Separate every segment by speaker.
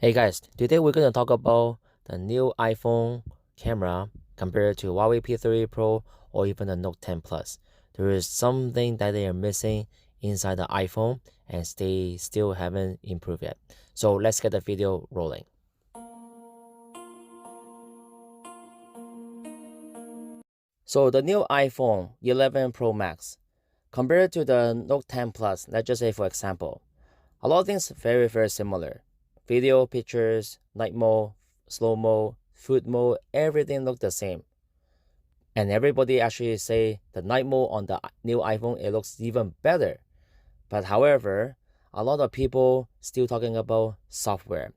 Speaker 1: Hey guys, today we're going to talk about the new iPhone camera compared to Huawei P30 Pro or even the Note 10 Plus. There is something that they are missing inside the iPhone and they still haven't improved yet. So let's get the video rolling. So the new iPhone 11 Pro Max compared to the Note 10 Plus, let's just say for example, a lot of things very similar. Video, pictures, night mode, slow mode, food mode, everything look the same. And everybody actually say the night mode on the new iPhone, it looks even better. But however, a lot of people still talking about software.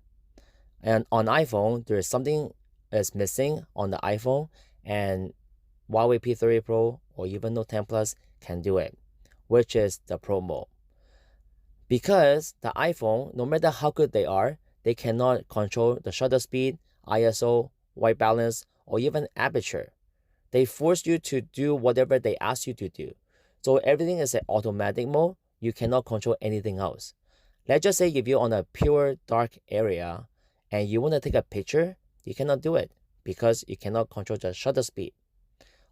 Speaker 1: And on iPhone, there is something is missing on the iPhone, and Huawei P30 Pro or even Note 10 Plus can do it, which is the Pro mode. Because the iPhone, no matter how good they are, they cannot control the shutter speed, ISO, white balance, or even aperture. They force you to do whatever they ask you to do. So everything is an automatic mode. You cannot control anything else. Let's just say if you're on a pure dark area and you want to take a picture, you cannot do it because you cannot control the shutter speed.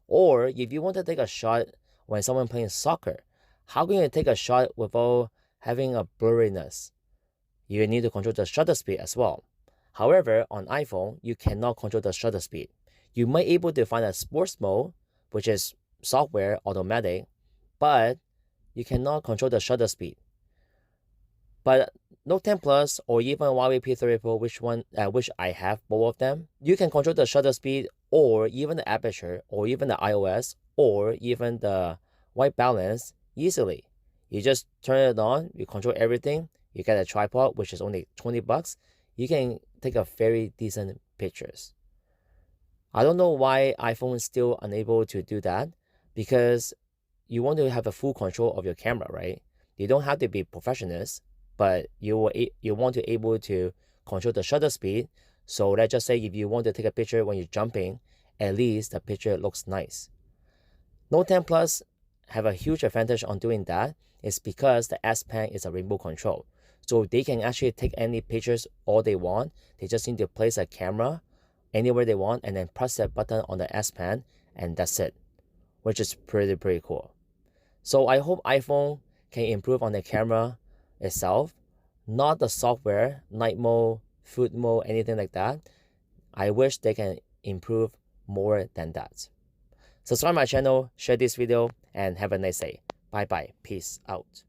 Speaker 1: Or if you want to take a shot when someone playing soccer, how can you take a shot without having a blurriness? You need to control the shutter speed as well. However, on iPhone, you cannot control the shutter speed. You might able to find a sports mode, which is software automatic, but you cannot control the shutter speed. But Note 10 Plus or even Huawei P30 Pro, which I have both of them, you can control the shutter speed or even the aperture or even the iOS or even the white balance easily. You just turn it on, you control everything, you get a tripod, which is only 20 bucks. You can take a very decent pictures. I don't know why iPhone is still unable to do that, because you want to have a full control of your camera, right? You don't have to be professionals, but you want to able to control the shutter speed. So let's just say if you want to take a picture when you're jumping, at least the picture looks nice. Note 10 Plus have a huge advantage on doing that. It's because the S Pen is a remote control. So they can actually take any pictures all they want. They just need to place a camera anywhere they want and then press that button on the S Pen and that's it, which is pretty cool. So I hope iPhone can improve on the camera itself, not the software, night mode, food mode, anything like that. I wish they can improve more than that. Subscribe my channel, share this video, and have a nice day. Bye bye. Peace out.